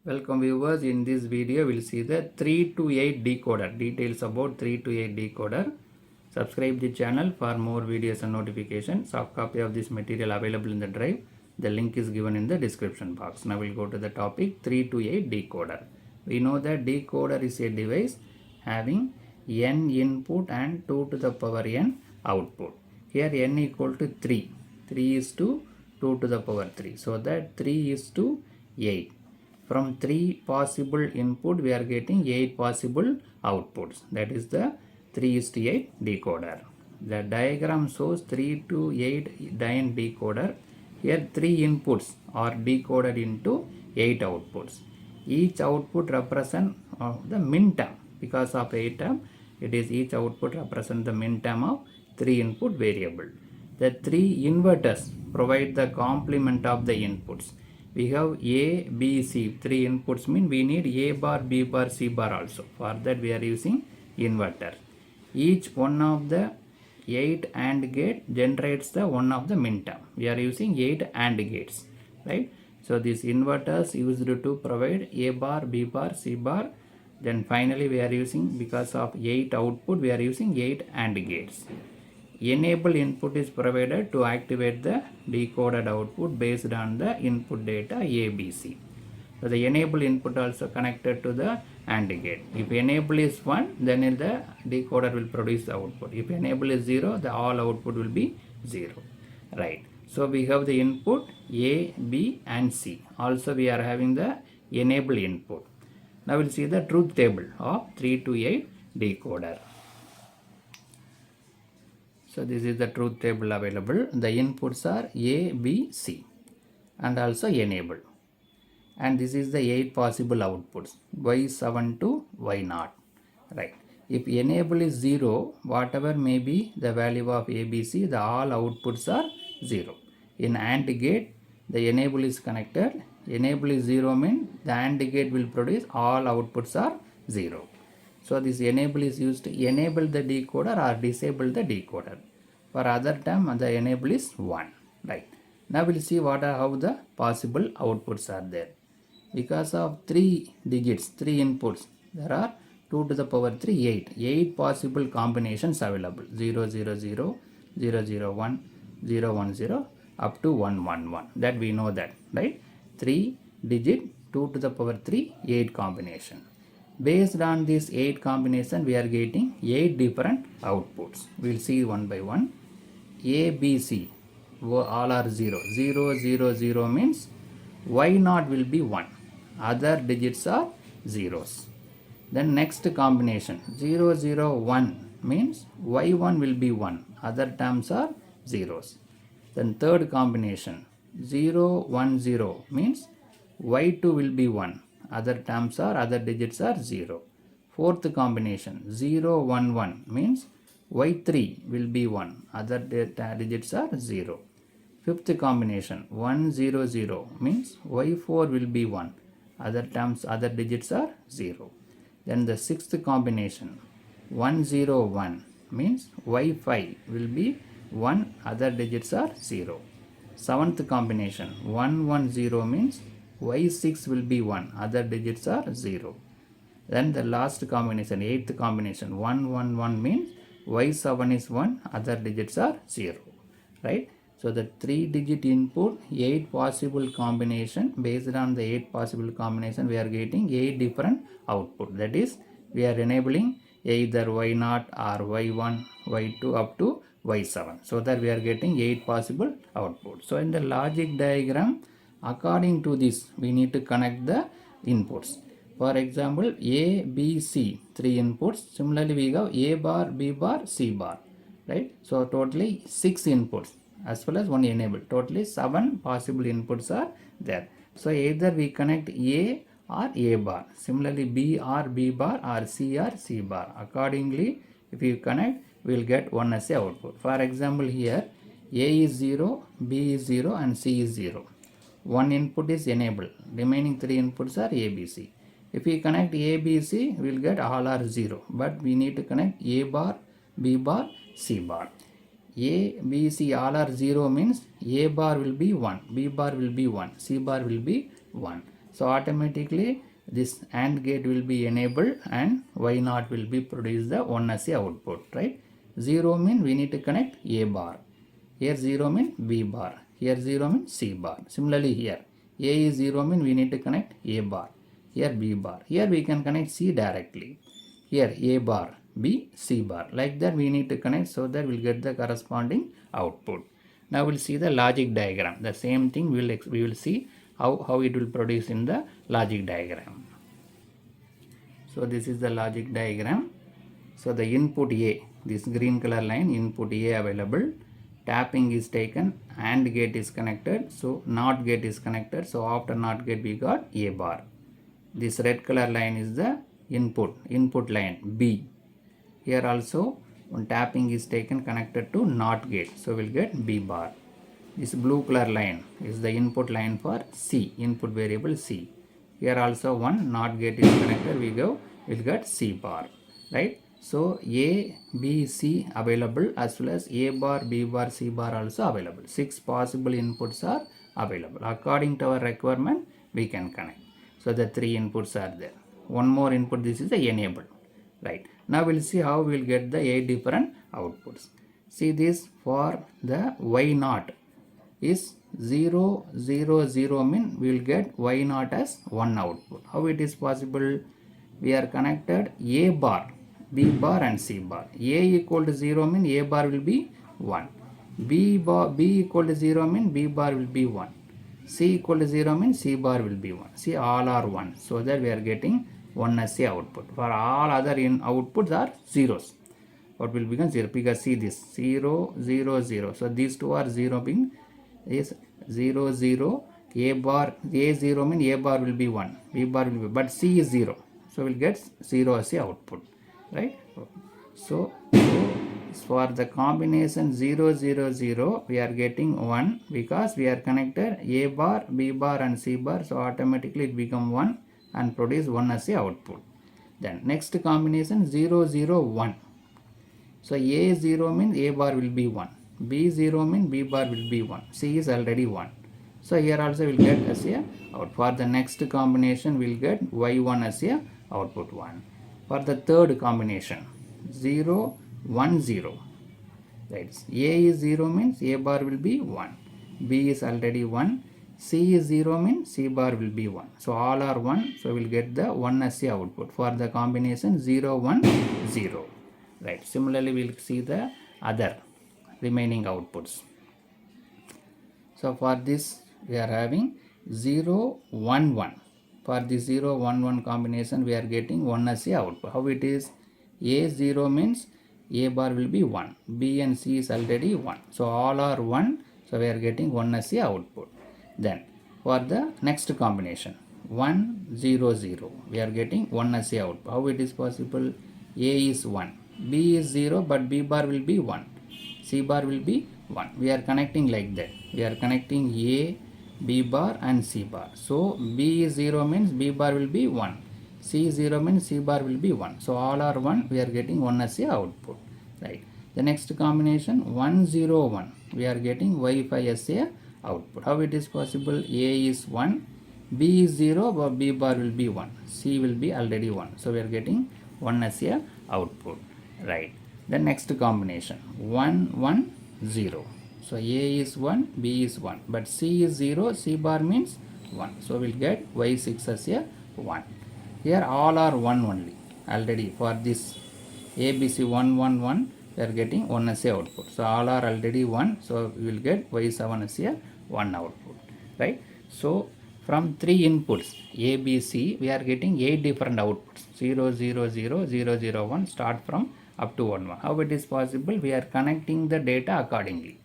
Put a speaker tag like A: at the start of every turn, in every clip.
A: Welcome viewers. In this video we'll see the 3 to 8 decoder. Details about 3 to 8 decoder. Subscribe the channel for more videos and notifications. Soft copy of this material available in the drive. The link is given in the description box. Now we'll go to the topic 3 to 8 decoder. We know that decoder is a device having n input and 2 to the power n output. Here n equal to 3. 3 is to 2 to the power 3. So that 3 is to 8. From 3 possible input we are getting 8 possible outputs. That is the 3:8 decoder. The diagram shows 3 to 8 dyne decoder. Here 3 inputs are decoded into 8 outputs. Each output represents the min term. Because of 8 term, it is each output represents the min term of 3 input variable. The 3 inverters provide the complement of the inputs. We have A, B, C. 3 inputs mean we need A bar, B bar, C bar also. For that we are using inverter. Each one of the 8 AND gate generates the one of the min term. We are using 8 AND gates, right? So these inverters used to provide A bar, B bar, C bar. Then finally we are using, because of 8 output, we are using 8 AND gates. Enable input is provided to activate the decoded output based on the input data ABC. So the enable input also connected to the AND gate. If enable is 1, then the decoder will produce the output. If enable is 0, the all output will be 0. Right. So we have the input A, B and C. Also we are having the enable input. Now we'll see the truth table of 3 to 8 decoder. So this is the truth table available. The inputs are A, B, C and also enable. And this is the 8 possible outputs, Y7 to Y0. Right. If enable is 0, whatever may be the value of ABC, the all outputs are 0. In AND gate, the enable is connected. Enable is 0 means the AND gate will produce all outputs are 0. So this enable is used to enable the decoder or disable the decoder. For other term, the enable is 1. Right. Now we'll see how the possible outputs are there. Because of 3 digits, 3 inputs, there are 2 to the power 3, 8. 8 possible combinations available. 0, 0, 0, 0, 0, 1, 0, 1, 0, up to 1, 1, 1. That we know that, right? 3 digit, 2 to the power 3, 8 combination. Based on this 8 combination, we are getting 8 different outputs. We will see one by one. A, B, C, all are 0. 0, 0, 0 means Y0 will be 1. Other digits are zeros. Then next combination 0, 0, 1 means Y1 will be 1. Other terms are zeros. Then third combination 0, 1, 0 means Y2 will be 1. Other terms are, other digits are 0. Fourth combination 0, 1, 1 means Y3 will be 1. Other digits are 0. Fifth combination 1, 0, 0 means Y4 will be 1. Other terms, other digits are 0. Then the sixth combination 1, 0, 1 means Y5 will be 1. Other digits are 0. Seventh combination 1, 1, 0 means Y6 will be 1. Other digits are 0. Then the last combination, eighth combination 1, 1, 1 means Y7 is 1. Other digits are 0. Right. So the 3 digit input, 8 possible combination. Based on the 8 possible combination, we are getting 8 different output. That is, we are enabling either Y0 or Y1, Y2 up to Y7. So that we are getting 8 possible output. So in the logic diagram, according to this, we need to connect the inputs. For example, A, B, C, 3 inputs. Similarly, we have A bar, B bar, C bar. Right. So totally 6 inputs as well as 1 enable. Totally 7 possible inputs are there. So either we connect A or A bar. Similarly, B or B bar or C or C bar. Accordingly, if you connect, we will get 1 as a output. For example, here A is 0, B is 0 and C is 0. 1 input is enabled. Remaining 3 inputs are A, B, C. If we connect A, B, C, we will get all are 0. But we need to connect A bar, B bar, C bar. A, B, C all are 0 means A bar will be 1, B bar will be 1, C bar will be 1. So automatically this AND gate will be enabled and Y0 will be produce the 1 as a output, right? 0 mean we need to connect A bar. Here 0 mean B bar. Here 0 mean C bar. Similarly here A is 0 mean we need to connect A bar. Here B bar. Here we can connect C directly. Here A bar, B, C bar. Like that we need to connect so that we'll get the corresponding output. Now we'll see the logic diagram. The same thing we will see how it will produce in the logic diagram. So this is the logic diagram. So the input A, this green color line, input A available. Tapping is taken, AND gate is connected, so NOT gate is connected. So after NOT gate we got A bar. This red color line is the input line B. Here also one tapping is taken, connected to NOT gate, so we'll get B bar. This blue color line is the input line for C, input variable C. Here also one NOT gate is connected, we'll get C bar, right? So A, B, C available, as well as A bar, B bar, C bar also available. 6 possible inputs are available. According to our requirement, we can connect. So the 3 inputs are there. One more input, this is the enable, right? Now we'll see how we'll get the 8 different outputs. See this, for the Y0 is 0, 0, 0 mean we will get Y0 as 1 output. How it is possible? We are connected A bar, B bar and C bar. A equal to 0 mean A bar will be 1. B equal to 0 mean B bar will be 1. C equal to 0 means C bar will be 1. See, all are 1. So that we are getting 1 as a output. For all other outputs are zeros. What will become 0? Because see this 0, 0, 0. So these two are 0 being is 0, 0. A bar, A 0 means A bar will be 1. B bar will be, but C is 0. So we'll get 0 as a output. Right? So for the combination 0, 0, 0, we are getting 1 because we are connected A bar, B bar and C bar. So automatically it become 1 and produce 1 as a output. Then next combination 0, 0, 1. So A 0 means A bar will be 1. B 0 means B bar will be 1. C is already 1. So here also we will get as a output. For the next combination we will get Y1 as a output 1. For the third combination 0, 1, 0. Right. A is 0 means A bar will be 1. B is already 1. C is 0 means C bar will be 1. So all are 1. So we will get the 1 as the output for the combination 0, 1, 0. Right. Similarly, we will see the other remaining outputs. So for this we are having 0, 1, 1. For the 0, 1, 1 combination we are getting 1 as the output. How it is? A 0 means A bar will be 1. B and C is already 1. So all are 1. So we are getting 1 as the output. Then for the next combination 1, 0, 0, we are getting 1 as the output. How it is possible? A is 1. B is 0 but B bar will be 1. C bar will be 1. We are connecting like that. We are connecting A, B bar and C bar. So B is 0 means B bar will be 1. C is 0 means C bar will be 1. So all are 1. We are getting 1 as the output. Right. The next combination 1, 0, 1. We are getting Y5 as a output. How it is possible? A is 1. B is 0 but B bar will be 1. C will be already 1. So we are getting 1 as a output. Right. The next combination 1, 1, 0. So A is 1, B is 1, but C is 0, C bar means 1. So we'll get Y6 as a 1. Here all are 1 only. Already for this ABC 1, 1, 1, we are getting 1 as a output. So all are already 1. So we will get Y7 as a 1 output. Right. So from 3 inputs A, B, C, we are getting 8 different outputs. 0, 0, 0, 0, 0, 1, start from up to 1, 1. How it is possible? We are connecting the data accordingly.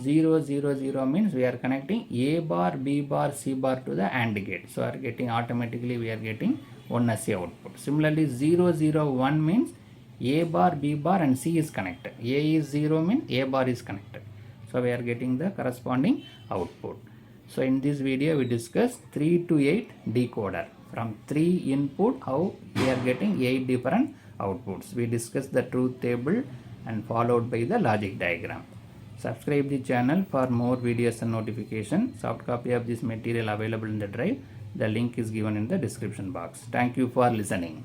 A: 0, 0, 0 means we are connecting A bar, B bar, C bar to the AND gate. So we are getting automatically we are getting 1 as the output. Similarly 0, 0, 1 means A bar, B bar and C is connected. A is 0 means A bar is connected. So we are getting the corresponding output. So in this video we discussed 3 to 8 decoder. From 3 input how we are getting 8 different outputs. We discussed the truth table and followed by the logic diagram. Subscribe the channel for more videos and notification. Soft copy of this material available in the drive. The link is given in the description box. Thank you for listening.